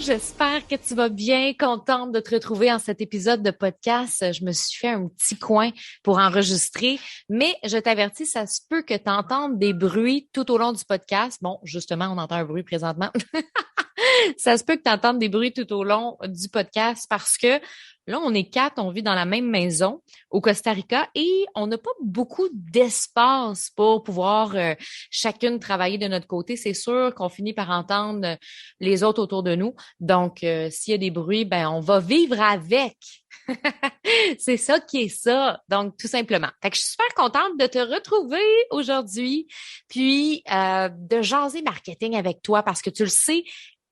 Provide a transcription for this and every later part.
J'espère que tu vas bien, contente de te retrouver en cet épisode de podcast. Je me suis fait un petit coin pour enregistrer, mais je t'avertis, ça se peut que tu entendes des bruits tout au long du podcast. Bon, justement, on entend un bruit présentement. Ça se peut que tu entendes des bruits tout au long du podcast parce que là, on est quatre, on vit dans la même maison au Costa Rica et on n'a pas beaucoup d'espace pour pouvoir chacune travailler de notre côté. C'est sûr qu'on finit par entendre les autres autour de nous. Donc, s'il y a des bruits, ben on va vivre avec. C'est ça qui est ça. Donc, tout simplement. Fait que je suis super contente de te retrouver aujourd'hui, puis de jaser marketing avec toi parce que tu le sais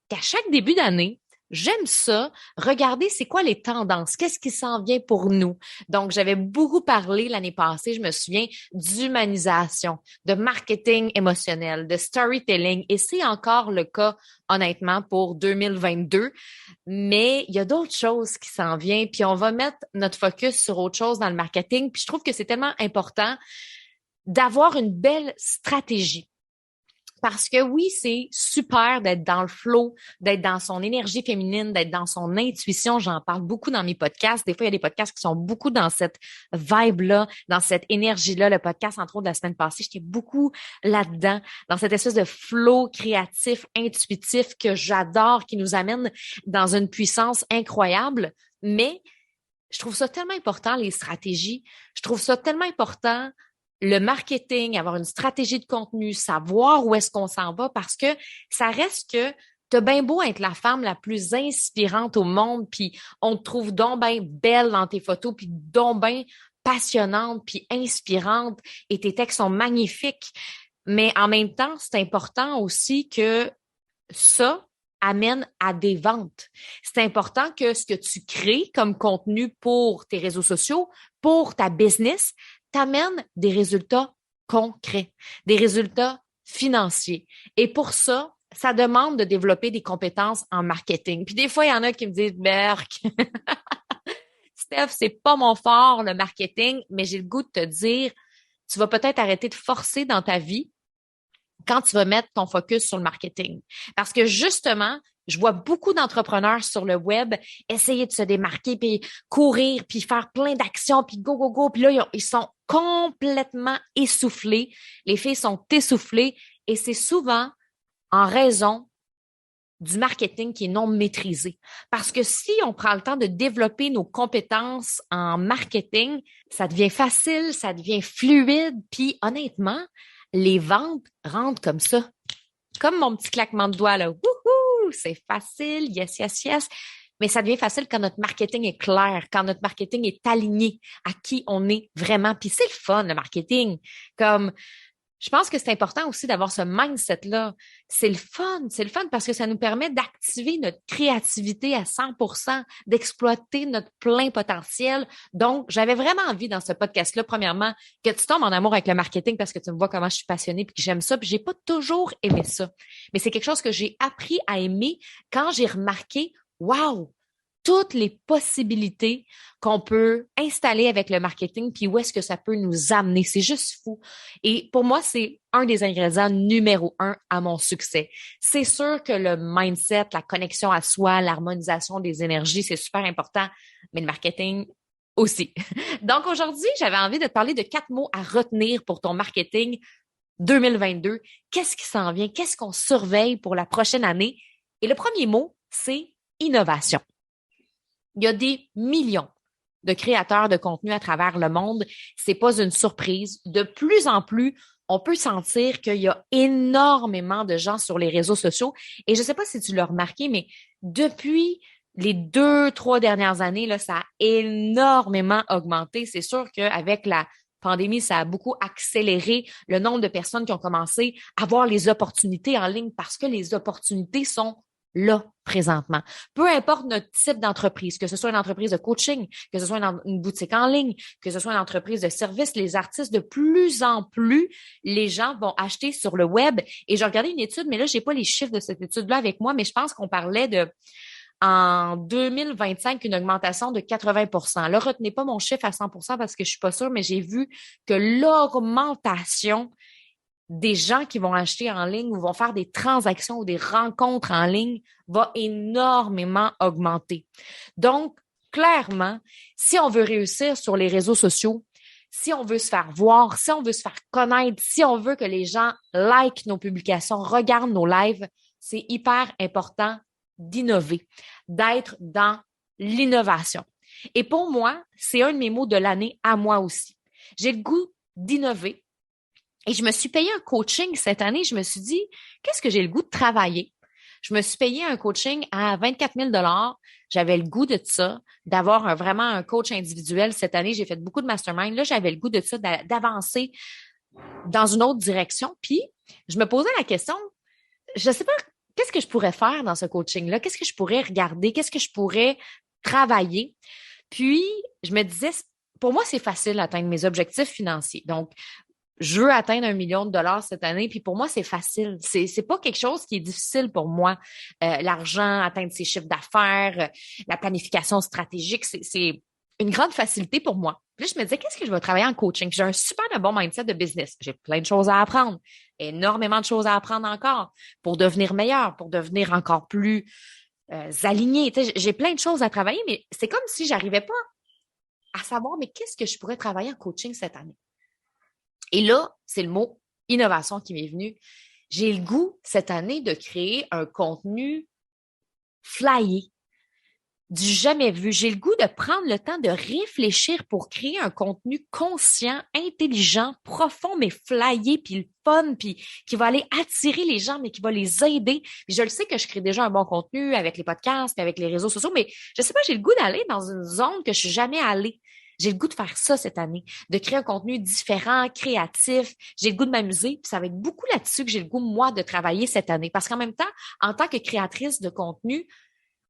qu'à chaque début d'année, j'aime ça, regarder c'est quoi les tendances, qu'est-ce qui s'en vient pour nous. Donc, j'avais beaucoup parlé l'année passée, je me souviens, d'humanisation, de marketing émotionnel, de storytelling, et c'est encore le cas, honnêtement, pour 2022. Mais il y a d'autres choses qui s'en viennent, puis on va mettre notre focus sur autre chose dans le marketing, puis je trouve que c'est tellement important d'avoir une belle stratégie. Parce que oui, c'est super d'être dans le flow, d'être dans son énergie féminine, d'être dans son intuition. J'en parle beaucoup dans mes podcasts. Des fois, il y a des podcasts qui sont beaucoup dans cette vibe-là, dans cette énergie-là. Le podcast, entre autres, de la semaine passée, j'étais beaucoup là-dedans, dans cette espèce de flow créatif, intuitif que j'adore, qui nous amène dans une puissance incroyable. Mais je trouve ça tellement important, les stratégies. Je trouve ça tellement important le marketing, avoir une stratégie de contenu, savoir où est-ce qu'on s'en va, parce que ça reste que t'as bien beau être la femme la plus inspirante au monde, puis on te trouve donc bien belle dans tes photos, puis donc bien passionnante, puis inspirante, et tes textes sont magnifiques. Mais en même temps, c'est important aussi que ça amène à des ventes. C'est important que ce que tu crées comme contenu pour tes réseaux sociaux, pour ta business, t'amène des résultats concrets, des résultats financiers. Et pour ça, ça demande de développer des compétences en marketing. Puis des fois, il y en a qui me disent, Berk, Steph, c'est pas mon fort, le marketing, mais j'ai le goût de te dire, tu vas peut-être arrêter de forcer dans ta vie quand tu vas mettre ton focus sur le marketing. Parce que justement, je vois beaucoup d'entrepreneurs sur le web essayer de se démarquer, puis courir, puis faire plein d'actions, puis go, go, go. Puis là, ils sont complètement essoufflés. Les filles sont essoufflées et c'est souvent en raison du marketing qui est non maîtrisé. Parce que si on prend le temps de développer nos compétences en marketing, ça devient facile, ça devient fluide, puis honnêtement, les ventes rentrent comme ça. Comme mon petit claquement de doigts, là. Wouhou! C'est facile, yes, yes, yes. Mais ça devient facile quand notre marketing est clair, quand notre marketing est aligné à qui on est vraiment. Puis c'est le fun, le marketing. Comme, je pense que c'est important aussi d'avoir ce mindset-là. C'est le fun parce que ça nous permet d'activer notre créativité à 100%, d'exploiter notre plein potentiel. Donc, j'avais vraiment envie dans ce podcast-là, premièrement, que tu tombes en amour avec le marketing parce que tu me vois comment je suis passionnée puis que j'aime ça. Puis j'ai pas toujours aimé ça. Mais c'est quelque chose que j'ai appris à aimer quand j'ai remarqué, wow, toutes les possibilités qu'on peut installer avec le marketing, puis où est-ce que ça peut nous amener. C'est juste fou. Et pour moi, c'est un des ingrédients numéro un à mon succès. C'est sûr que le mindset, la connexion à soi, l'harmonisation des énergies, c'est super important, mais le marketing aussi. Donc aujourd'hui, j'avais envie de te parler de 4 mots à retenir pour ton marketing 2022. Qu'est-ce qui s'en vient? Qu'est-ce qu'on surveille pour la prochaine année? Et le premier mot, c'est innovation. Il y a des millions de créateurs de contenu à travers le monde. C'est pas une surprise. De plus en plus, on peut sentir qu'il y a énormément de gens sur les réseaux sociaux. Et je sais pas si tu l'as remarqué, mais depuis les 2, 3 dernières années, là, ça a énormément augmenté. C'est sûr qu'avec la pandémie, ça a beaucoup accéléré le nombre de personnes qui ont commencé à voir les opportunités en ligne parce que les opportunités sont là, présentement. Peu importe notre type d'entreprise, que ce soit une entreprise de coaching, que ce soit une boutique en ligne, que ce soit une entreprise de service, les artistes, de plus en plus, les gens vont acheter sur le web. Et j'ai regardé une étude, mais là, j'ai pas les chiffres de cette étude-là avec moi, mais je pense qu'on parlait de, en 2025, une augmentation de 80%. Là, retenez pas mon chiffre à 100% parce que je suis pas sûre, mais j'ai vu que l'augmentation des gens qui vont acheter en ligne ou vont faire des transactions ou des rencontres en ligne va énormément augmenter. Donc, clairement, si on veut réussir sur les réseaux sociaux, si on veut se faire voir, si on veut se faire connaître, si on veut que les gens likent nos publications, regardent nos lives, c'est hyper important d'innover, d'être dans l'innovation. Et pour moi, c'est un de mes mots de l'année à moi aussi. J'ai le goût d'innover. Et je me suis payé un coaching cette année. Je me suis dit, qu'est-ce que j'ai le goût de travailler? Je me suis payé un coaching à 24 000 $. J'avais le goût de ça, d'avoir vraiment un coach individuel. Cette année, j'ai fait beaucoup de mastermind. Là, j'avais le goût de ça, d'avancer dans une autre direction. Puis, je me posais la question, je sais pas, qu'est-ce que je pourrais faire dans ce coaching-là? Qu'est-ce que je pourrais regarder? Qu'est-ce que je pourrais travailler? Puis, je me disais, pour moi, c'est facile d'atteindre mes objectifs financiers. Donc, je veux atteindre 1 million de $ cette année, puis pour moi, c'est facile. C'est pas quelque chose qui est difficile pour moi. L'argent, atteindre ses chiffres d'affaires, la planification stratégique, c'est une grande facilité pour moi. Puis là, je me disais, qu'est-ce que je vais travailler en coaching? J'ai un super bon mindset de business. J'ai plein de choses à apprendre, énormément de choses à apprendre encore pour devenir meilleur, pour devenir encore plus aligné. Tu sais, j'ai plein de choses à travailler, mais c'est comme si j'arrivais pas à savoir, mais qu'est-ce que je pourrais travailler en coaching cette année? Et là, c'est le mot innovation qui m'est venu. J'ai le goût cette année de créer un contenu flyé, du jamais vu. J'ai le goût de prendre le temps de réfléchir pour créer un contenu conscient, intelligent, profond, mais flyé, puis le fun, puis qui va aller attirer les gens, mais qui va les aider. Puis je le sais que je crée déjà un bon contenu avec les podcasts, puis avec les réseaux sociaux, mais je sais pas, j'ai le goût d'aller dans une zone que je suis jamais allée. J'ai le goût de faire ça cette année, de créer un contenu différent, créatif. J'ai le goût de m'amuser. Puis ça va être beaucoup là-dessus que j'ai le goût, moi, de travailler cette année. Parce qu'en même temps, en tant que créatrice de contenu,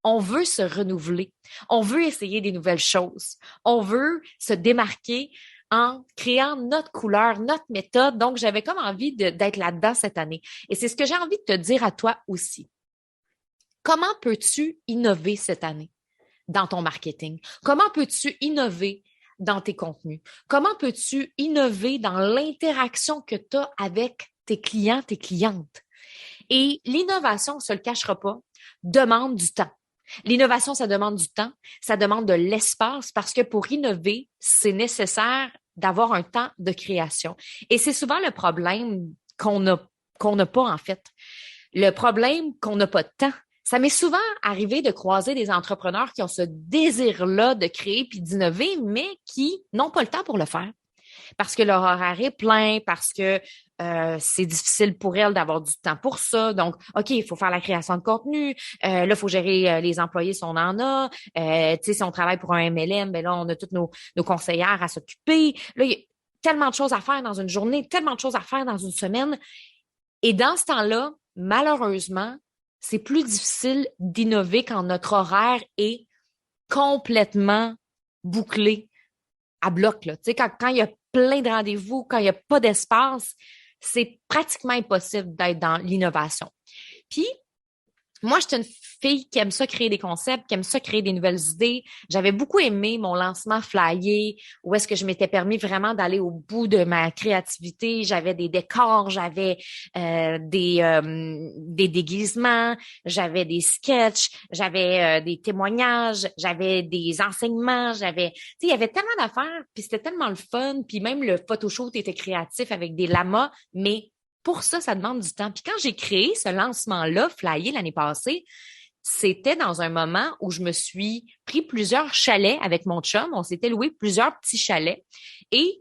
on veut se renouveler. On veut essayer des nouvelles choses. On veut se démarquer en créant notre couleur, notre méthode. Donc, j'avais comme envie d'être là-dedans cette année. Et c'est ce que j'ai envie de te dire à toi aussi. Comment peux-tu innover cette année dans ton marketing? Comment peux-tu innover dans tes contenus? Comment peux-tu innover dans l'interaction que tu as avec tes clients, tes clientes? Et l'innovation, on ne se le cachera pas, demande du temps. L'innovation, ça demande du temps, ça demande de l'espace parce que pour innover, c'est nécessaire d'avoir un temps de création. Et c'est souvent le problème qu'on n'a pas en fait. Le problème qu'on n'a pas de temps. Ça m'est souvent arrivé de croiser des entrepreneurs qui ont ce désir-là de créer puis d'innover, mais qui n'ont pas le temps pour le faire. Parce que leur horaire est plein, parce que c'est difficile pour elles d'avoir du temps pour ça. Donc, OK, il faut faire la création de contenu. Là, il faut gérer les employés si on en a. Tu sais, si on travaille pour un MLM, ben là, on a toutes nos conseillères à s'occuper. Là, il y a tellement de choses à faire dans une journée, tellement de choses à faire dans une semaine. Et dans ce temps-là, malheureusement, c'est plus difficile d'innover quand notre horaire est complètement bouclé à bloc, là. Tu sais, quand il y a plein de rendez-vous, quand il n'y a pas d'espace, c'est pratiquement impossible d'être dans l'innovation. Puis, moi, j'étais une fille qui aime ça créer des concepts, qui aime ça créer des nouvelles idées. J'avais beaucoup aimé mon lancement flyé, où est-ce que je m'étais permis vraiment d'aller au bout de ma créativité. J'avais des décors, j'avais des déguisements, j'avais des sketchs, j'avais des témoignages, j'avais des enseignements, tu sais, il y avait tellement d'affaires, puis c'était tellement le fun, puis même le photoshoot était créatif avec des lamas, mais pour ça, ça demande du temps. Puis quand j'ai créé ce lancement-là, Flyé, l'année passée, c'était dans un moment où je me suis pris plusieurs chalets avec mon chum. On s'était loué plusieurs petits chalets et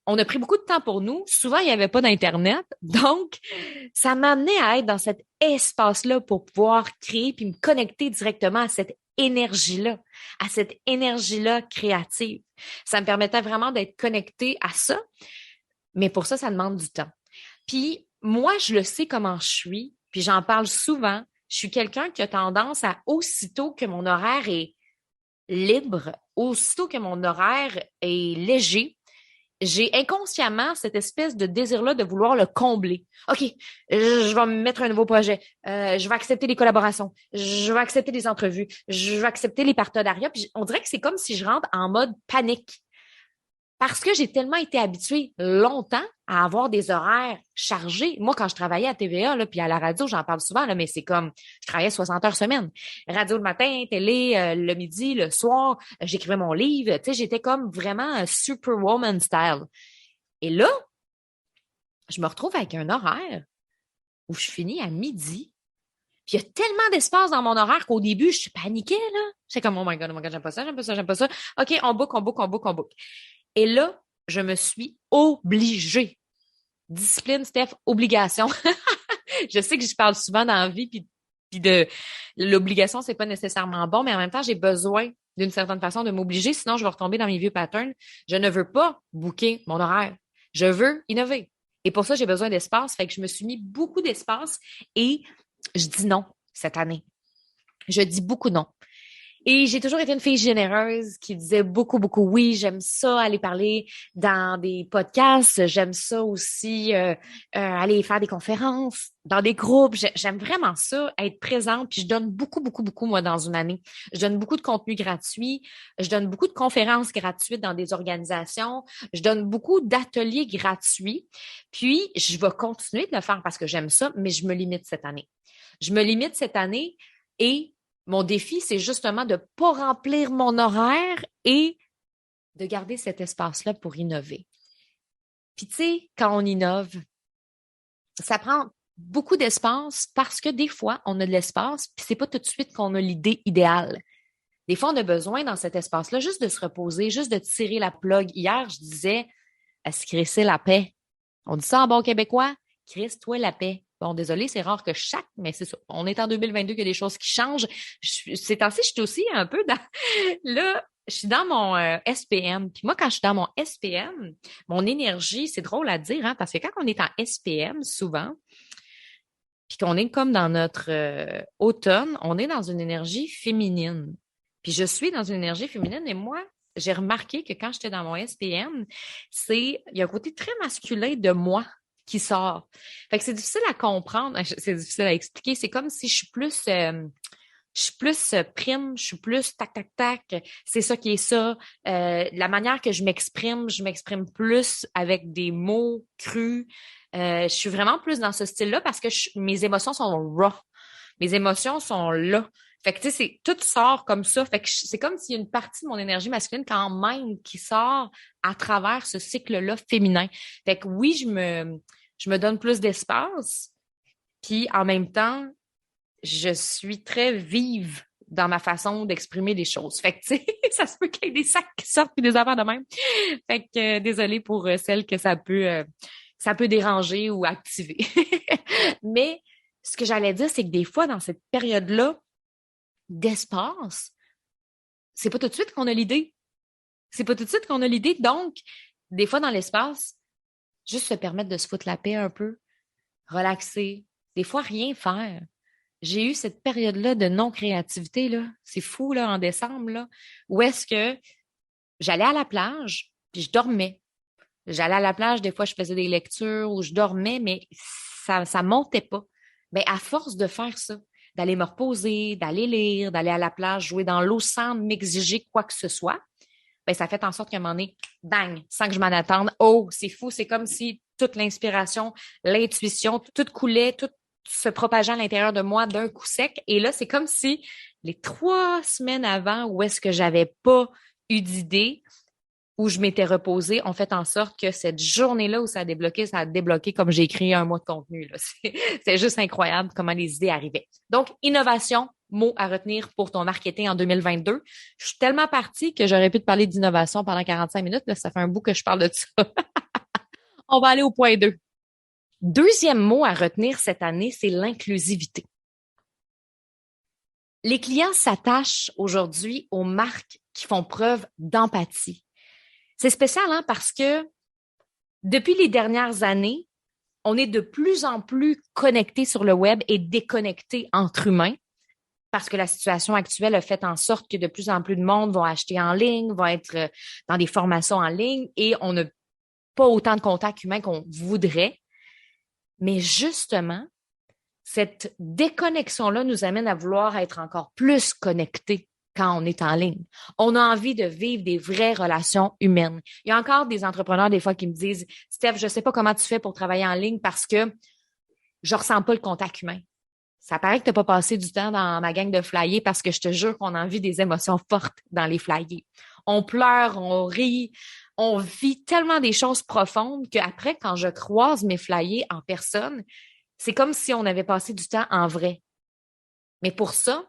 on a pris beaucoup de temps pour nous. Souvent, il n'y avait pas d'Internet. Donc, ça m'a amené à être dans cet espace-là pour pouvoir créer puis me connecter directement à cette énergie-là créative. Ça me permettait vraiment d'être connectée à ça. Mais pour ça, ça demande du temps. Puis, moi, je le sais comment je suis, puis j'en parle souvent. Je suis quelqu'un qui a tendance à, aussitôt que mon horaire est libre, aussitôt que mon horaire est léger, j'ai inconsciemment cette espèce de désir-là de vouloir le combler. OK, je vais me mettre un nouveau projet. Je vais accepter les collaborations. Je vais accepter les entrevues. Je vais accepter les partenariats. Puis on dirait que c'est comme si je rentre en mode panique. Parce que j'ai tellement été habituée longtemps à avoir des horaires chargés. Moi, quand je travaillais à TVA, là, puis à la radio, j'en parle souvent, là, mais c'est comme, je travaillais 60 heures semaine. Radio le matin, télé le midi, le soir, j'écrivais mon livre. Tu sais, j'étais comme vraiment superwoman style. Et là, je me retrouve avec un horaire où je finis à midi. Puis il y a tellement d'espace dans mon horaire qu'au début, je suis paniquée, là. J'étais comme, oh my God, j'aime pas ça, j'aime pas ça, j'aime pas ça. OK, on book, on book, on book, on book. Et là, je me suis obligée. Discipline, Steph, obligation. Je sais que je parle souvent dans la vie, puis de l'obligation, c'est pas nécessairement bon, mais en même temps, j'ai besoin d'une certaine façon de m'obliger, sinon je vais retomber dans mes vieux patterns. Je ne veux pas booker mon horaire. Je veux innover. Et pour ça, j'ai besoin d'espace. Fait que je me suis mis beaucoup d'espace et je dis non cette année. Je dis beaucoup non. Et j'ai toujours été une fille généreuse qui disait beaucoup, beaucoup oui. J'aime ça, aller parler dans des podcasts. J'aime ça aussi, aller faire des conférences dans des groupes. J'aime vraiment ça, être présente. Puis je donne beaucoup, beaucoup, beaucoup, moi, dans une année. Je donne beaucoup de contenu gratuit. Je donne beaucoup de conférences gratuites dans des organisations. Je donne beaucoup d'ateliers gratuits. Puis, je vais continuer de le faire parce que j'aime ça, mais je me limite cette année. Je me limite cette année et mon défi, c'est justement de ne pas remplir mon horaire et de garder cet espace-là pour innover. Puis, tu sais, quand on innove, ça prend beaucoup d'espace parce que des fois, on a de l'espace, puis c'est pas tout de suite qu'on a l'idée idéale. Des fois, on a besoin dans cet espace-là juste de se reposer, juste de tirer la plug. Hier, je disais à se crisser la paix. On dit ça en bon québécois? Crisse-toi la paix. Bon, désolé, c'est rare que je chaque, mais c'est ça. On est en 2022, il y a des choses qui changent. Ces temps-ci, je suis aussi un peu dans... Là, je suis dans mon SPM. Puis moi, quand je suis dans mon SPM, mon énergie, c'est drôle à dire, hein, parce que quand on est en SPM, souvent, puis qu'on est comme dans notre automne, on est dans une énergie féminine. Puis je suis dans une énergie féminine et moi, j'ai remarqué que quand j'étais dans mon SPM, il y a un côté très masculin de moi qui sort. Fait que c'est difficile à comprendre, c'est difficile à expliquer. C'est comme si je suis plus prime, je suis plus tac, tac, tac. C'est ça qui est ça. La manière que je m'exprime plus avec des mots crus. Je suis vraiment plus dans ce style-là parce que mes émotions sont raw. Mes émotions sont là. Fait que, tu sais, tout sort comme ça. Fait que c'est comme s'il y a une partie de mon énergie masculine quand même qui sort à travers ce cycle-là féminin. Fait que oui, je me donne plus d'espace. Puis en même temps, je suis très vive dans ma façon d'exprimer les choses. Fait que, tu sais, ça se peut qu'il y ait des sacs qui sortent puis des affaires de même. Fait que, désolée pour celles que ça peut déranger ou activer. Mais ce que j'allais dire, c'est que des fois, dans cette période-là d'espace, c'est pas tout de suite qu'on a l'idée. C'est pas tout de suite qu'on a l'idée. Donc, des fois, dans l'espace, juste se permettre de se foutre la paix un peu, relaxer, des fois, rien faire. J'ai eu cette période-là de non-créativité, là. C'est fou, là, en décembre, là, où est-ce que j'allais à la plage, puis je dormais. J'allais à la plage, des fois, je faisais des lectures où je dormais, mais ça montait pas. Mais à force de faire ça, d'aller me reposer, d'aller lire, d'aller à la plage, jouer dans l'eau sans m'exiger quoi que ce soit, ben ça fait en sorte qu'à un moment donné, bang, sans que je m'en attende, oh, c'est fou, c'est comme si toute l'inspiration, l'intuition, tout coulait, tout se propageait à l'intérieur de moi d'un coup sec. Et là, c'est comme si les 3 semaines avant, où est-ce que j'avais pas eu d'idée, où je m'étais reposée, ont fait en sorte que cette journée-là où ça a débloqué comme j'ai écrit un mois de contenu. Là. C'est juste incroyable comment les idées arrivaient. Donc, innovation, mot à retenir pour ton marketing en 2022. Je suis tellement partie que j'aurais pu te parler d'innovation pendant 45 minutes. Là, ça fait un bout que je parle de ça. On va aller au point 2. Deuxième mot à retenir cette année, c'est l'inclusivité. Les clients s'attachent aujourd'hui aux marques qui font preuve d'empathie. C'est spécial, hein, parce que depuis les dernières années, on est de plus en plus connectés sur le web et déconnectés entre humains parce que la situation actuelle a fait en sorte que de plus en plus de monde vont acheter en ligne, vont être dans des formations en ligne et on n'a pas autant de contacts humains qu'on voudrait. Mais justement, cette déconnexion-là nous amène à vouloir être encore plus connectés quand on est en ligne. On a envie de vivre des vraies relations humaines. Il y a encore des entrepreneurs des fois qui me disent, Steph, je sais pas comment tu fais pour travailler en ligne parce que je ressens pas le contact humain. Ça paraît que tu n'as pas passé du temps dans ma gang de flyers parce que je te jure qu'on en vit des émotions fortes dans les flyers. On pleure, on rit, on vit tellement des choses profondes qu'après, quand je croise mes flyers en personne, c'est comme si on avait passé du temps en vrai. Mais pour ça,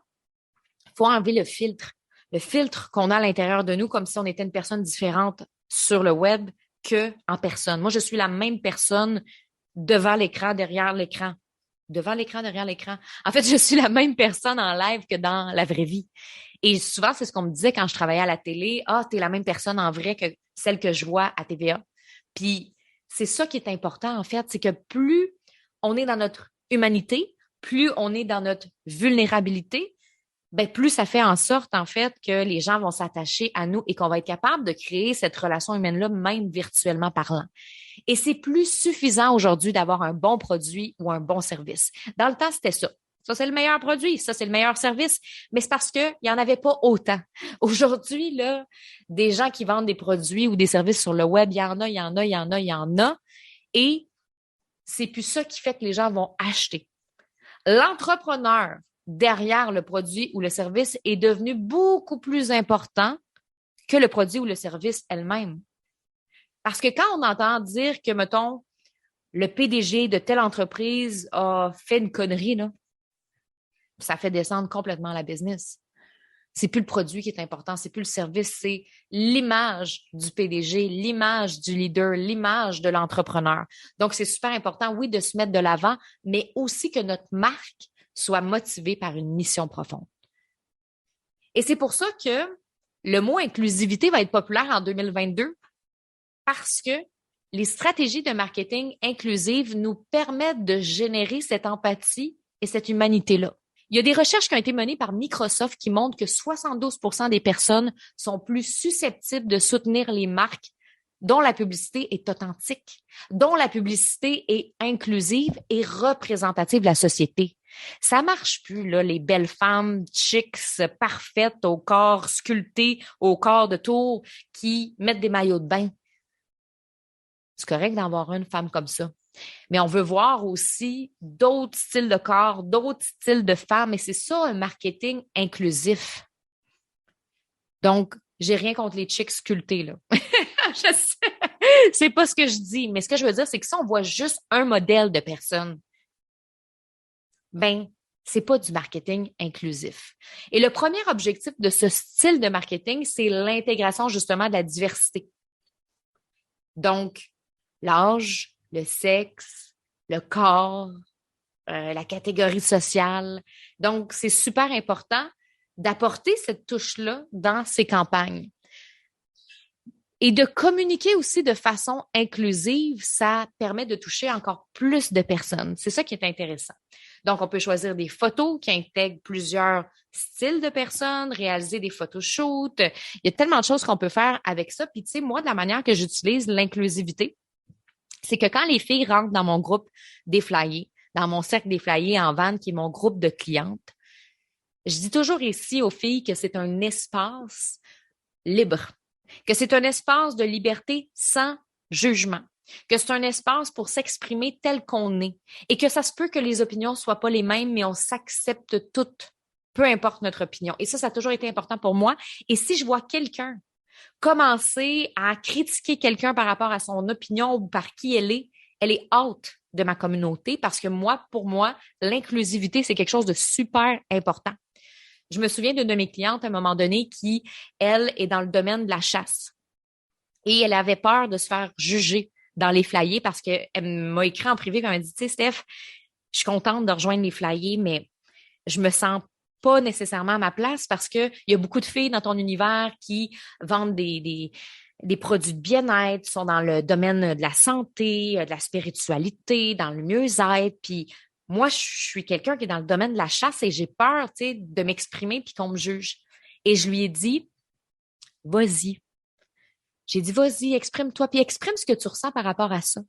il faut enlever le filtre qu'on a à l'intérieur de nous, comme si on était une personne différente sur le web qu'en personne. Moi, je suis la même personne devant l'écran, derrière l'écran. Devant l'écran, derrière l'écran. En fait, je suis la même personne en live que dans la vraie vie. Et souvent, c'est ce qu'on me disait quand je travaillais à la télé. Ah, t'es la même personne en vrai que celle que je vois à TVA. Puis, c'est ça qui est important, en fait, c'est que plus on est dans notre humanité, plus on est dans notre vulnérabilité, ben plus ça fait en sorte, en fait, que les gens vont s'attacher à nous et qu'on va être capable de créer cette relation humaine-là, même virtuellement parlant. Et c'est plus suffisant aujourd'hui d'avoir un bon produit ou un bon service. Dans le temps, c'était ça. Ça, c'est le meilleur produit. Ça, c'est le meilleur service. Mais c'est parce qu'il n'y en avait pas autant. Aujourd'hui, là, des gens qui vendent des produits ou des services sur le web, il y en a, il y en a, il y en a, il y en a. Et c'est plus ça qui fait que les gens vont acheter. L'entrepreneur derrière le produit ou le service est devenu beaucoup plus important que le produit ou le service elle-même. Parce que quand on entend dire que, mettons, le PDG de telle entreprise a fait une connerie, là, ça fait descendre complètement la business. C'est plus le produit qui est important, c'est plus le service, c'est l'image du PDG, l'image du leader, l'image de l'entrepreneur. Donc, c'est super important, oui, de se mettre de l'avant, mais aussi que notre marque soit motivée par une mission profonde. Et c'est pour ça que le mot inclusivité va être populaire en 2022 parce que les stratégies de marketing inclusive nous permettent de générer cette empathie et cette humanité-là. Il y a des recherches qui ont été menées par Microsoft qui montrent que 72% des personnes sont plus susceptibles de soutenir les marques dont la publicité est authentique, dont la publicité est inclusive et représentative de la société. Ça marche plus, là, les belles femmes chicks, parfaites, au corps sculpté, au corps de tour, qui mettent des maillots de bain. C'est correct d'avoir une femme comme ça. Mais on veut voir aussi d'autres styles de corps, d'autres styles de femmes, et c'est ça un marketing inclusif. Donc, j'ai rien contre les chicks sculptés, là. Je sais, c'est pas ce que je dis, mais ce que je veux dire, c'est que si on voit juste un modèle de personne, ben, c'est pas du marketing inclusif. Et le premier objectif de ce style de marketing, c'est l'intégration justement de la diversité. Donc, l'âge, le sexe, le corps, la catégorie sociale. Donc, c'est super important d'apporter cette touche-là dans ces campagnes. Et de communiquer aussi de façon inclusive, ça permet de toucher encore plus de personnes. C'est ça qui est intéressant. Donc, on peut choisir des photos qui intègrent plusieurs styles de personnes, réaliser des photoshoots. Il y a tellement de choses qu'on peut faire avec ça. Puis, tu sais, moi, de la manière que j'utilise l'inclusivité, c'est que quand les filles rentrent dans mon groupe des flyers, dans mon cercle des flyers en van, qui est mon groupe de clientes, je dis toujours ici aux filles que c'est un espace libre, que c'est un espace de liberté sans jugement, que c'est un espace pour s'exprimer tel qu'on est et que ça se peut que les opinions soient pas les mêmes, mais on s'accepte toutes, peu importe notre opinion. Et ça a toujours été important pour moi. Et si je vois quelqu'un commencer à critiquer quelqu'un par rapport à son opinion ou par qui elle est out de ma communauté parce que moi, pour moi, l'inclusivité, c'est quelque chose de super important. Je me souviens d'une de mes clientes à un moment donné qui, elle, est dans le domaine de la chasse. Et elle avait peur de se faire juger dans les flyers parce qu'elle m'a écrit en privé quand elle m'a dit, tu sais, Steph, je suis contente de rejoindre les flyers, mais je me sens pas nécessairement à ma place parce que il y a beaucoup de filles dans ton univers qui vendent des produits de bien-être, sont dans le domaine de la santé, de la spiritualité, dans le mieux-être, puis moi, je suis quelqu'un qui est dans le domaine de la chasse et j'ai peur, tu sais, de m'exprimer puis qu'on me juge. Et je lui ai dit, vas-y. J'ai dit, vas-y, exprime-toi, puis exprime ce que tu ressens par rapport à ça.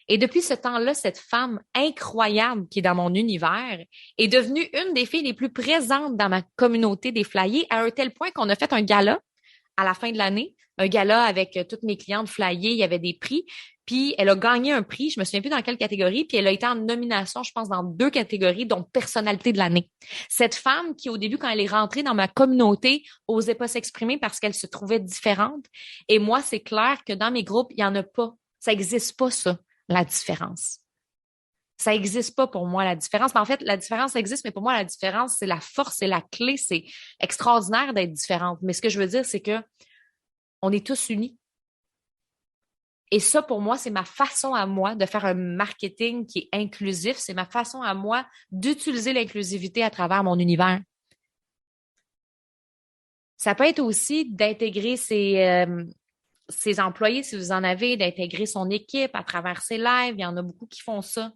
Et depuis ce temps-là, cette femme incroyable qui est dans mon univers est devenue une des filles les plus présentes dans ma communauté des flyers, à un tel point qu'on a fait un gala à la fin de l'année, un gala avec toutes mes clientes flyées, il y avait des prix, puis elle a gagné un prix, je me souviens plus dans quelle catégorie, puis elle a été en nomination, je pense, dans 2 catégories, dont personnalité de l'année. Cette femme qui, au début, quand elle est rentrée dans ma communauté, osait pas s'exprimer parce qu'elle se trouvait différente. Et moi, c'est clair que dans mes groupes, il y en a pas. Ça existe pas, ça, la différence. Ça existe pas pour moi, la différence. Mais en fait, la différence existe, mais pour moi, la différence, c'est la force, c'est la clé. C'est extraordinaire d'être différente. Mais ce que je veux dire, c'est que on est tous unis. Et ça, pour moi, c'est ma façon à moi de faire un marketing qui est inclusif. C'est ma façon à moi d'utiliser l'inclusivité à travers mon univers. Ça peut être aussi d'intégrer ses employés, si vous en avez, d'intégrer son équipe à travers ses lives. Il y en a beaucoup qui font ça.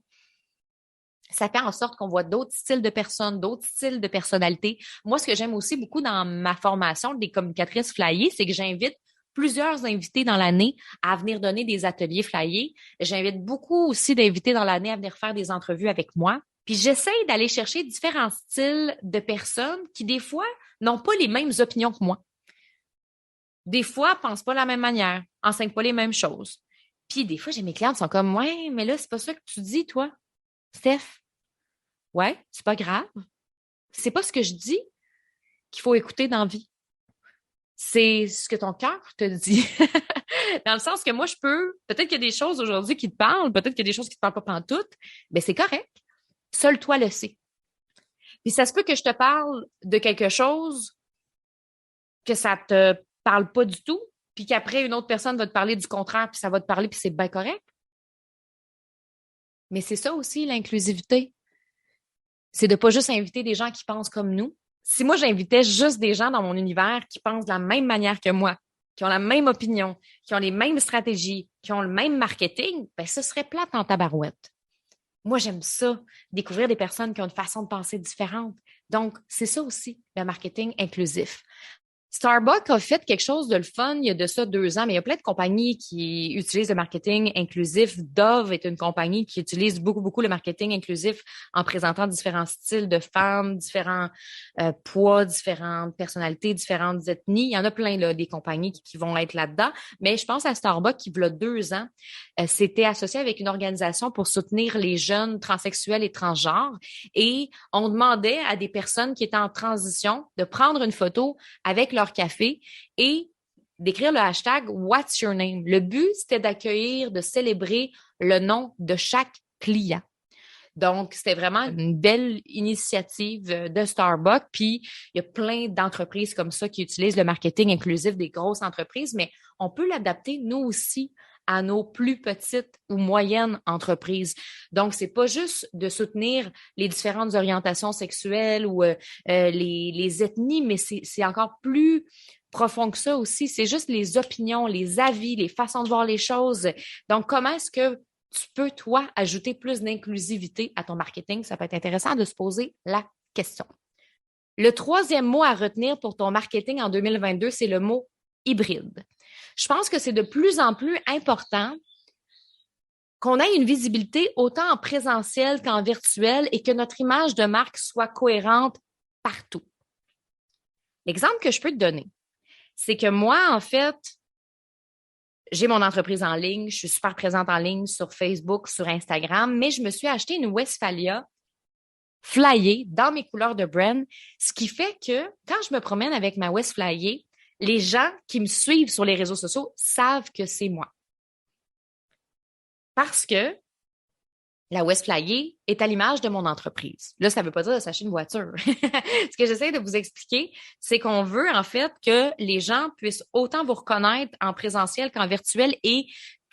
Ça fait en sorte qu'on voit d'autres styles de personnes, d'autres styles de personnalités. Moi, ce que j'aime aussi beaucoup dans ma formation des communicatrices flyées, c'est que j'invite plusieurs invités dans l'année à venir donner des ateliers flyés. J'invite beaucoup aussi d'invités dans l'année à venir faire des entrevues avec moi. Puis j'essaye d'aller chercher différents styles de personnes qui, des fois, n'ont pas les mêmes opinions que moi. Des fois, pensent pas de la même manière, enseignent pas les mêmes choses. Puis des fois, j'ai mes clientes qui sont comme, ouais, mais là, c'est pas ça que tu dis, toi. Steph, ouais, c'est pas grave. C'est pas ce que je dis qu'il faut écouter dans la vie. C'est ce que ton cœur te dit. Dans le sens que moi, peut-être qu'il y a des choses aujourd'hui qui te parlent, peut-être qu'il y a des choses qui te parlent pas pantoute, mais c'est correct. Seul toi le sais. Puis ça se peut que je te parle de quelque chose que ça te parle pas du tout, puis qu'après, une autre personne va te parler du contraire, puis ça va te parler, puis c'est bien correct. Mais c'est ça aussi, l'inclusivité. C'est de pas juste inviter des gens qui pensent comme nous. Si moi, j'invitais juste des gens dans mon univers qui pensent de la même manière que moi, qui ont la même opinion, qui ont les mêmes stratégies, qui ont le même marketing, ben ce serait plate en tabarouette. Moi, j'aime ça, découvrir des personnes qui ont une façon de penser différente. Donc, c'est ça aussi, le marketing inclusif. Starbucks a fait quelque chose de le fun il y a de ça 2 ans, mais il y a plein de compagnies qui utilisent le marketing inclusif. Dove est une compagnie qui utilise beaucoup, beaucoup le marketing inclusif en présentant différents styles de femmes, différents poids, différentes personnalités, différentes ethnies. Il y en a plein, là, des compagnies qui vont être là-dedans. Mais je pense à Starbucks qui, il y a 2 ans, s'était associé avec une organisation pour soutenir les jeunes transsexuels et transgenres. Et on demandait à des personnes qui étaient en transition de prendre une photo avec leur café et d'écrire le hashtag What's your name? Le but, c'était d'accueillir, de célébrer le nom de chaque client. Donc, c'était vraiment une belle initiative de Starbucks. Puis, il y a plein d'entreprises comme ça qui utilisent le marketing inclusif des grosses entreprises, mais on peut l'adapter, nous aussi, à nos plus petites ou moyennes entreprises. Donc, c'est pas juste de soutenir les différentes orientations sexuelles ou les ethnies, mais c'est encore plus profond que ça aussi. C'est juste les opinions, les avis, les façons de voir les choses. Donc, comment est-ce que tu peux, toi, ajouter plus d'inclusivité à ton marketing? Ça peut être intéressant de se poser la question. Le 3e mot à retenir pour ton marketing en 2022, c'est le mot hybride. Je pense que c'est de plus en plus important qu'on ait une visibilité autant en présentiel qu'en virtuel et que notre image de marque soit cohérente partout. L'exemple que je peux te donner, c'est que moi, en fait, j'ai mon entreprise en ligne, je suis super présente en ligne sur Facebook, sur Instagram, mais je me suis acheté une Westphalia flyée dans mes couleurs de brand, ce qui fait que quand je me promène avec ma Westphalia, les gens qui me suivent sur les réseaux sociaux savent que c'est moi. Parce que la Westphalia est à l'image de mon entreprise. Là, ça ne veut pas dire de s'acheter une voiture. Ce que j'essaie de vous expliquer, c'est qu'on veut en fait que les gens puissent autant vous reconnaître en présentiel qu'en virtuel et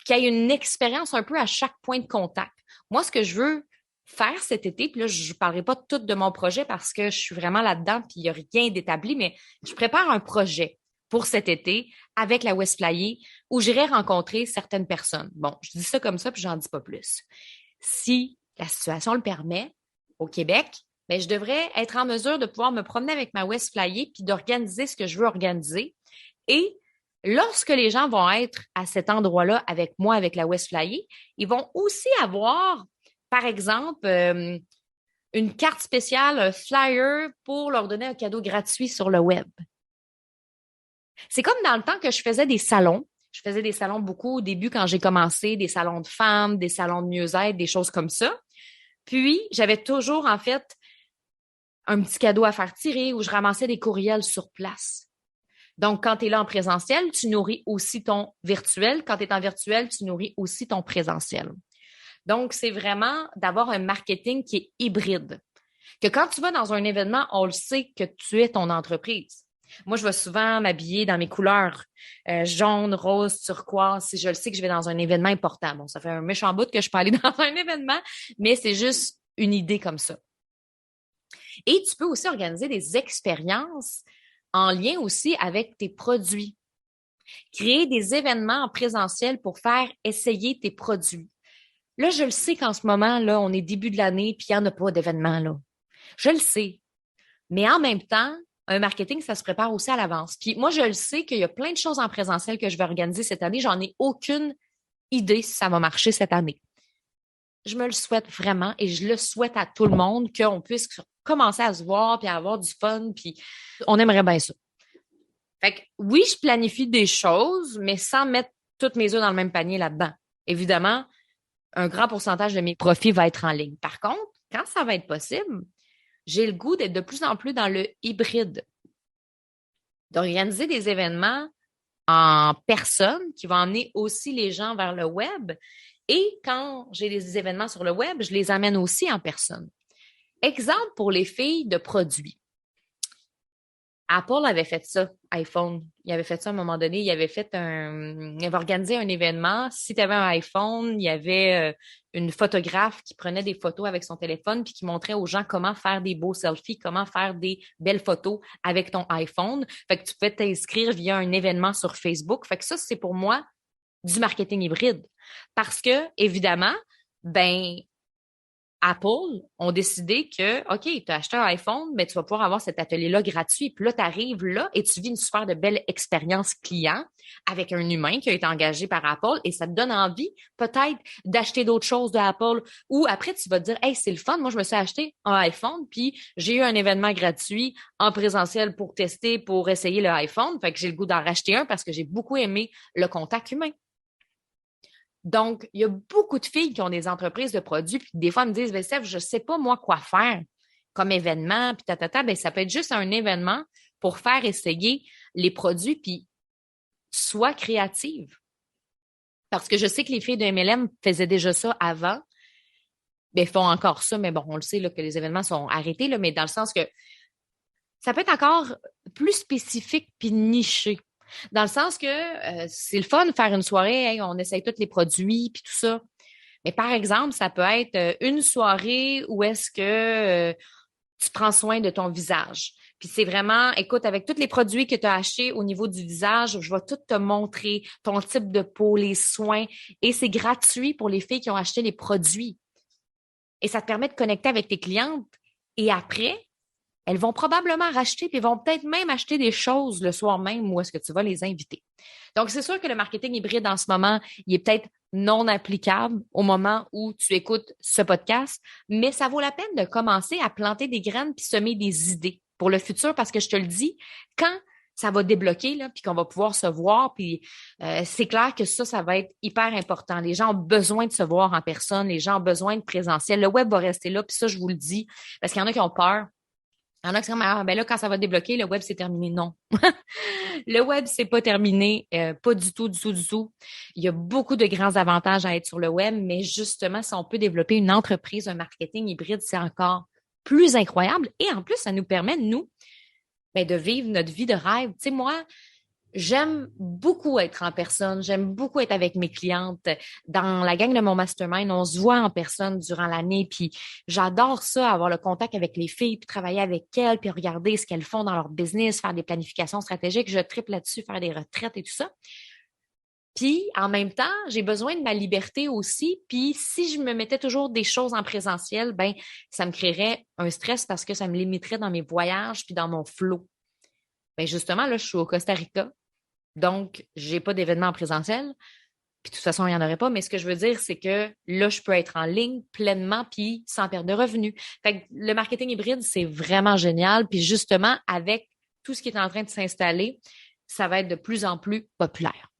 qu'il y ait une expérience un peu à chaque point de contact. Moi, ce que je veux faire cet été, puis là, je ne parlerai pas tout de mon projet parce que je suis vraiment là-dedans puis il n'y a rien d'établi, mais je prépare un projet pour cet été avec la Westphalia où j'irai rencontrer certaines personnes. Bon, je dis ça comme ça puis j'en dis pas plus. Si la situation le permet au Québec, bien, je devrais être en mesure de pouvoir me promener avec ma Westphalia puis d'organiser ce que je veux organiser et Lorsque les gens vont être à cet endroit-là avec moi, avec la West Flyer, ils vont aussi avoir, par exemple, une carte spéciale, un flyer pour leur donner un cadeau gratuit sur le web. C'est comme dans le temps que je faisais des salons. Je faisais des salons beaucoup au début quand j'ai commencé, des salons de femmes, des salons de mieux-être, des choses comme ça. Puis, j'avais toujours, en fait, un petit cadeau à faire tirer où je ramassais des courriels sur place. Donc, quand tu es là en présentiel, tu nourris aussi ton virtuel. Quand tu es en virtuel, tu nourris aussi ton présentiel. Donc, c'est vraiment d'avoir un marketing qui est hybride. Que quand tu vas dans un événement, on le sait que tu es ton entreprise. Moi, je vais souvent m'habiller dans mes couleurs jaune, rose, turquoise, si je le sais que je vais dans un événement important. Bon, ça fait un méchant bout que je peux aller dans un événement, mais c'est juste une idée comme ça. Et tu peux aussi organiser des expériences en lien aussi avec tes produits. Créer des événements en présentiel pour faire essayer tes produits. Là, je le sais qu'en ce moment, là, on est début de l'année, puis il n'y en a pas d'événements, là. Je le sais. Mais en même temps, un marketing, ça se prépare aussi à l'avance. Puis moi, je le sais qu'il y a plein de choses en présentiel que je vais organiser cette année. J'en ai aucune idée si ça va marcher cette année. Je me le souhaite vraiment et je le souhaite à tout le monde qu'on puisse commencer à se voir puis à avoir du fun, puis on aimerait bien ça. Fait que oui, je planifie des choses, mais sans mettre toutes mes œufs dans le même panier là-dedans. Évidemment, un grand pourcentage de mes profits va être en ligne. Par contre, quand ça va être possible, j'ai le goût d'être de plus en plus dans le hybride, d'organiser des événements en personne qui vont emmener aussi les gens vers le web. Et quand j'ai des événements sur le web, je les amène aussi en personne. Exemple pour les filles de produits. Apple avait fait ça, iPhone. Il avait fait ça à un moment donné. Il avait organisé un événement. Si tu avais un iPhone, il y avait une photographe qui prenait des photos avec son téléphone puis qui montrait aux gens comment faire des beaux selfies, comment faire des belles photos avec ton iPhone. Fait que tu pouvais t'inscrire via un événement sur Facebook. Fait que ça, c'est pour moi du marketing hybride. Parce que, évidemment, ben, Apple ont décidé que, OK, tu as acheté un iPhone, mais tu vas pouvoir avoir cet atelier-là gratuit. Puis là, tu arrives là et tu vis une super de belle expérience client avec un humain qui a été engagé par Apple et ça te donne envie peut-être d'acheter d'autres choses de Apple. Ou après, tu vas te dire, hey, c'est le fun. Moi, je me suis acheté un iPhone puis j'ai eu un événement gratuit en présentiel pour tester, pour essayer le iPhone. Fait que j'ai le goût d'en racheter un parce que j'ai beaucoup aimé le contact humain. Donc, il y a beaucoup de filles qui ont des entreprises de produits, puis des fois, elles me disent, Steph, je ne sais pas moi quoi faire comme événement, puis ben, ça peut être juste un événement pour faire essayer les produits, puis sois créative. Parce que je sais que les filles de MLM faisaient déjà ça avant, ben, font encore ça, mais bon, on le sait là, que les événements sont arrêtés, là, mais dans le sens que ça peut être encore plus spécifique puis niché. Dans le sens que c'est le fun de faire une soirée, hey, on essaye tous les produits puis tout ça. Mais par exemple, ça peut être une soirée où est-ce que tu prends soin de ton visage. Puis c'est vraiment, écoute, avec tous les produits que tu as achetés au niveau du visage, je vais tout te montrer, ton type de peau, les soins. Et c'est gratuit pour les filles qui ont acheté les produits. Et ça te permet de connecter avec tes clientes. Et après, elles vont probablement racheter, puis vont peut-être même acheter des choses le soir même où est-ce que tu vas les inviter. Donc, c'est sûr que le marketing hybride en ce moment, il est peut-être non applicable au moment où tu écoutes ce podcast, mais ça vaut la peine de commencer à planter des graines puis semer des idées pour le futur parce que je te le dis, quand ça va débloquer, là, puis qu'on va pouvoir se voir, puis c'est clair que ça va être hyper important. Les gens ont besoin de se voir en personne, les gens ont besoin de présentiel. Le web va rester là, puis ça, je vous le dis, parce qu'il y en a qui ont peur. Il y en a qui sont comme, ah, ben là, quand ça va débloquer, le web, c'est terminé. Non. Le web, c'est pas terminé. Pas du tout, du tout, du tout. Il y a beaucoup de grands avantages à être sur le web, mais justement, si on peut développer une entreprise, un marketing hybride, c'est encore plus incroyable. Et en plus, ça nous permet, nous, ben, de vivre notre vie de rêve. Tu sais, moi, j'aime beaucoup être en personne, j'aime beaucoup être avec mes clientes. Dans la gang de mon mastermind, on se voit en personne durant l'année, puis j'adore ça, avoir le contact avec les filles, puis travailler avec elles, puis regarder ce qu'elles font dans leur business, faire des planifications stratégiques. Je tripe là-dessus, faire des retraites et tout ça. Puis, en même temps, j'ai besoin de ma liberté aussi. Puis, si je me mettais toujours des choses en présentiel, ben, ça me créerait un stress parce que ça me limiterait dans mes voyages puis dans mon flow. Ben, justement, là, je suis au Costa Rica. Donc, j'ai pas d'événement en présentiel. Puis de toute façon, il n'y en aurait pas. Mais ce que je veux dire, c'est que là, je peux être en ligne pleinement puis sans perdre de revenus. Fait que le marketing hybride, c'est vraiment génial. Puis justement, avec tout ce qui est en train de s'installer, ça va être de plus en plus populaire.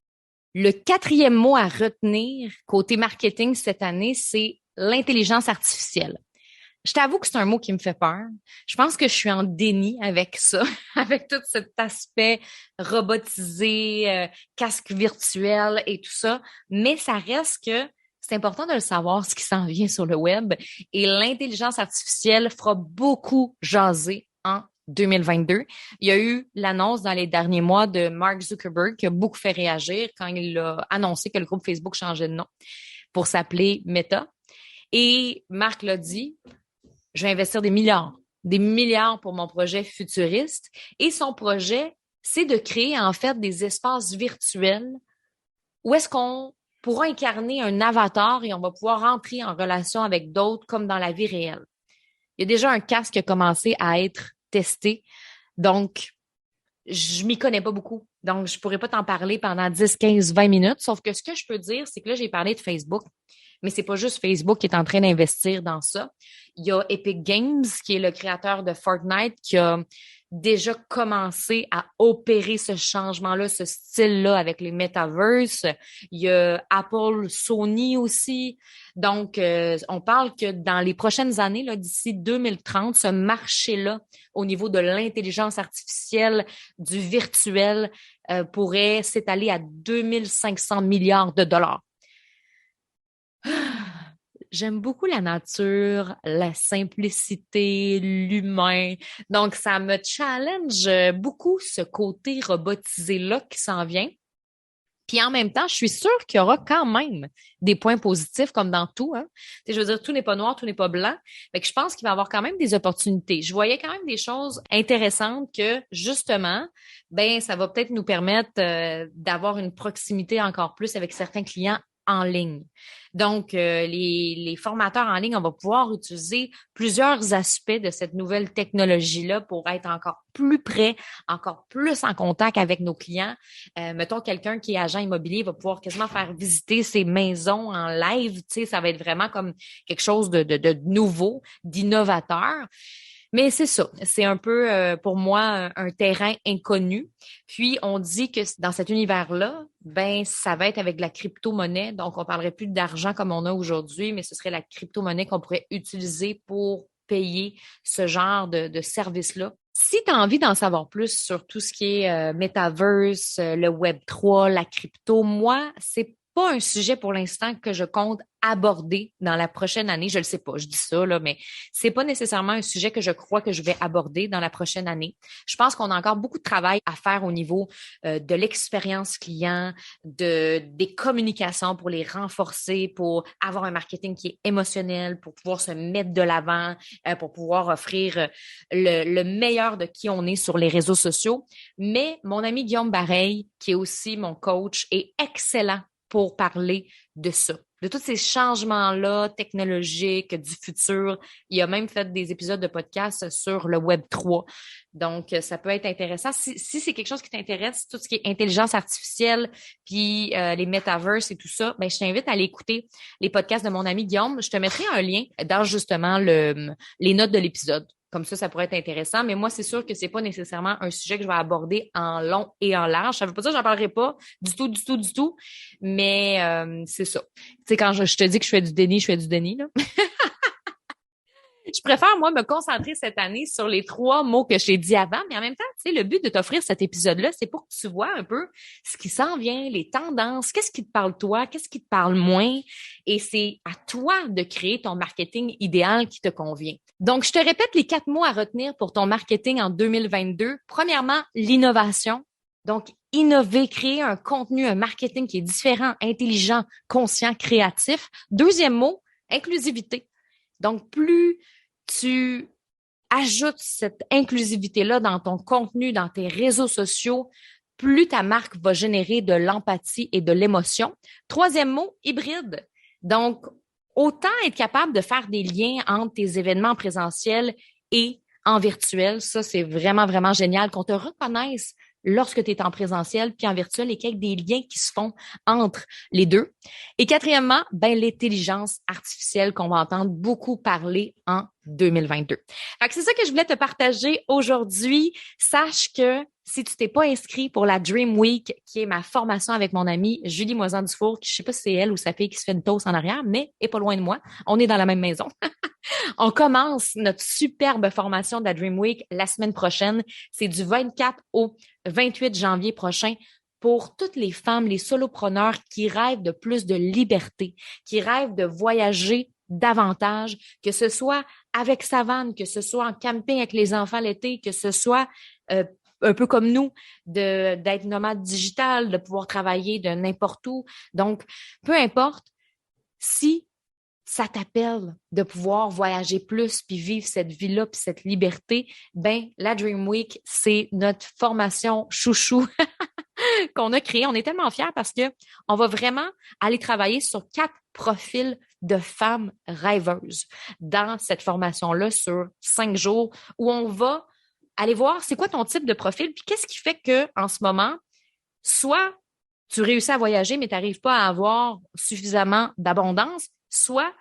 Le quatrième mot à retenir côté marketing cette année, c'est l'intelligence artificielle. Je t'avoue que c'est un mot qui me fait peur. Je pense que je suis en déni avec ça, avec tout cet aspect robotisé, casque virtuel et tout ça. Mais ça reste que c'est important de le savoir, ce qui s'en vient sur le web. Et l'intelligence artificielle fera beaucoup jaser en 2022. Il y a eu l'annonce dans les derniers mois de Mark Zuckerberg qui a beaucoup fait réagir quand il a annoncé que le groupe Facebook changeait de nom pour s'appeler Meta. Et Mark l'a dit, je vais investir des milliards pour mon projet futuriste. Et son projet, c'est de créer en fait des espaces virtuels où est-ce qu'on pourra incarner un avatar et on va pouvoir rentrer en relation avec d'autres comme dans la vie réelle. Il y a déjà un casque qui a commencé à être testé. Donc, je m'y connais pas beaucoup. Donc, je pourrais pas t'en parler pendant 10, 15, 20 minutes. Sauf que ce que je peux dire, c'est que là, j'ai parlé de Facebook. Mais c'est pas juste Facebook qui est en train d'investir dans ça. Il y a Epic Games, qui est le créateur de Fortnite, qui a déjà commencé à opérer ce changement-là, ce style-là avec les metaverses. Il y a Apple, Sony aussi. Donc, on parle que dans les prochaines années, là, d'ici 2030, ce marché-là, au niveau de l'intelligence artificielle, du virtuel, pourrait s'étaler à 2500 milliards de dollars. J'aime beaucoup la nature, la simplicité, l'humain. Donc, ça me challenge beaucoup ce côté robotisé-là qui s'en vient. Puis en même temps, je suis sûre qu'il y aura quand même des points positifs comme dans tout, hein. Je veux dire, tout n'est pas noir, tout n'est pas blanc. Fait que je pense qu'il va y avoir quand même des opportunités. Je voyais quand même des choses intéressantes que, justement, ben, ça va peut-être nous permettre d'avoir une proximité encore plus avec certains clients en ligne. Donc, les formateurs en ligne, on va pouvoir utiliser plusieurs aspects de cette nouvelle technologie-là pour être encore plus près, encore plus en contact avec nos clients. Mettons, quelqu'un qui est agent immobilier va pouvoir quasiment faire visiter ses maisons en live. Tu sais, ça va être vraiment comme quelque chose de nouveau, d'innovateur. Mais c'est ça, c'est un peu pour moi un terrain inconnu. Puis on dit que dans cet univers-là, ben ça va être avec de la crypto-monnaie. Donc on parlerait plus d'argent comme on a aujourd'hui, mais ce serait la crypto-monnaie qu'on pourrait utiliser pour payer ce genre de service-là. Si tu as envie d'en savoir plus sur tout ce qui est Metaverse, le Web3, la crypto, moi, c'est pas un sujet pour l'instant que je compte aborder dans la prochaine année. Je le sais pas, je dis ça, là, mais c'est pas nécessairement un sujet que je crois que je vais aborder dans la prochaine année. Je pense qu'on a encore beaucoup de travail à faire au niveau de l'expérience client, des communications pour les renforcer, pour avoir un marketing qui est émotionnel, pour pouvoir se mettre de l'avant, pour pouvoir offrir le meilleur de qui on est sur les réseaux sociaux. Mais mon ami Guillaume Bareil, qui est aussi mon coach, est excellent pour parler de ça, de tous ces changements-là technologiques, du futur. Il a même fait des épisodes de podcast sur le Web3. Donc, ça peut être intéressant. Si c'est quelque chose qui t'intéresse, tout ce qui est intelligence artificielle, puis les metaverses et tout ça, ben, je t'invite à aller écouter les podcasts de mon ami Guillaume. Je te mettrai un lien dans justement les notes de l'épisode. Comme ça pourrait être intéressant. Mais moi, c'est sûr que c'est pas nécessairement un sujet que je vais aborder en long et en large. Ça veut pas dire que j'en parlerai pas du tout. Mais c'est ça. Tu sais, quand je te dis que je fais du déni, je fais du déni, là. Je préfère, moi, me concentrer cette année sur les 3 mots que je t'ai dit avant, mais en même temps, tu sais, le but de t'offrir cet épisode-là, c'est pour que tu vois un peu ce qui s'en vient, les tendances, qu'est-ce qui te parle toi, qu'est-ce qui te parle moins, et c'est à toi de créer ton marketing idéal qui te convient. Donc, je te répète les 4 mots à retenir pour ton marketing en 2022. Premièrement, l'innovation. Donc, innover, créer un contenu, un marketing qui est différent, intelligent, conscient, créatif. Deuxième mot, inclusivité. Donc, plus tu ajoutes cette inclusivité-là dans ton contenu, dans tes réseaux sociaux, plus ta marque va générer de l'empathie et de l'émotion. Troisième mot, hybride. Donc, autant être capable de faire des liens entre tes événements présentiels et en virtuel. Ça, c'est vraiment, vraiment génial. Qu'on te reconnaisse lorsque tu es en présentiel puis en virtuel et qu'il y a des liens qui se font entre les deux. Et quatrièmement, l'intelligence artificielle qu'on va entendre beaucoup parler en 2022. Fait que c'est ça que je voulais te partager aujourd'hui. Sache que si tu t'es pas inscrit pour la Dream Week, qui est ma formation avec mon amie Julie Moisan-Dufour, qui je sais pas si c'est elle ou sa fille qui se fait une toast en arrière, mais est pas loin de moi. On est dans la même maison. On commence notre superbe formation de la Dream Week la semaine prochaine. C'est du 24 au 28 janvier prochain pour toutes les femmes, les solopreneurs qui rêvent de plus de liberté, qui rêvent de voyager davantage, que ce soit avec sa vanne, que ce soit en camping avec les enfants l'été, que ce soit un peu comme nous, d'être nomade digital, de pouvoir travailler de n'importe où. Donc, peu importe, si ça t'appelle de pouvoir voyager plus puis vivre cette vie-là puis cette liberté, la Dream Week, c'est notre formation chouchou qu'on a créée. On est tellement fiers parce que on va vraiment aller travailler sur 4 profils de femmes rêveuses dans cette formation-là sur 5 jours où on va aller voir c'est quoi ton type de profil puis qu'est-ce qui fait que en ce moment, soit tu réussis à voyager mais tu n'arrives pas à avoir suffisamment d'abondance, soit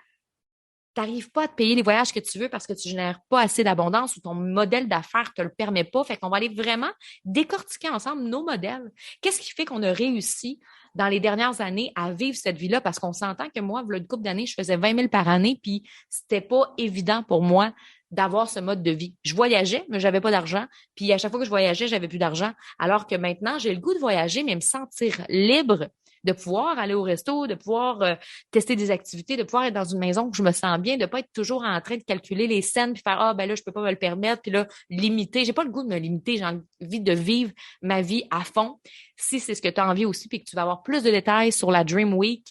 tu n'arrives pas à te payer les voyages que tu veux parce que tu génères pas assez d'abondance ou ton modèle d'affaires te le permet pas. Fait qu'on va aller vraiment décortiquer ensemble nos modèles. Qu'est-ce qui fait qu'on a réussi dans les dernières années à vivre cette vie-là? Parce qu'on s'entend que moi, il y a une couple d'années, je faisais 20 000 par année, puis c'était pas évident pour moi d'avoir ce mode de vie. Je voyageais, mais j'avais pas d'argent. Puis à chaque fois que je voyageais, j'avais plus d'argent. Alors que maintenant, j'ai le goût de voyager, mais me sentir libre de pouvoir aller au resto, de pouvoir tester des activités, de pouvoir être dans une maison où je me sens bien, de pas être toujours en train de calculer les scènes puis faire là je peux pas me le permettre puis là limiter. J'ai pas le goût de me limiter, j'ai envie de vivre ma vie à fond. Si c'est ce que tu as envie aussi puis que tu vas avoir plus de détails sur la Dream Week,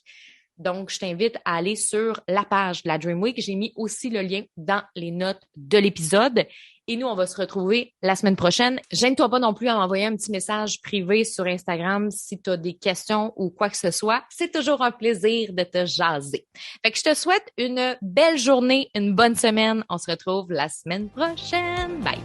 donc je t'invite à aller sur la page de la Dream Week. J'ai mis aussi le lien dans les notes de l'épisode. Et nous, on va se retrouver la semaine prochaine. Gêne-toi pas non plus à m'envoyer un petit message privé sur Instagram si tu as des questions ou quoi que ce soit. C'est toujours un plaisir de te jaser. Fait que je te souhaite une belle journée, une bonne semaine. On se retrouve la semaine prochaine. Bye!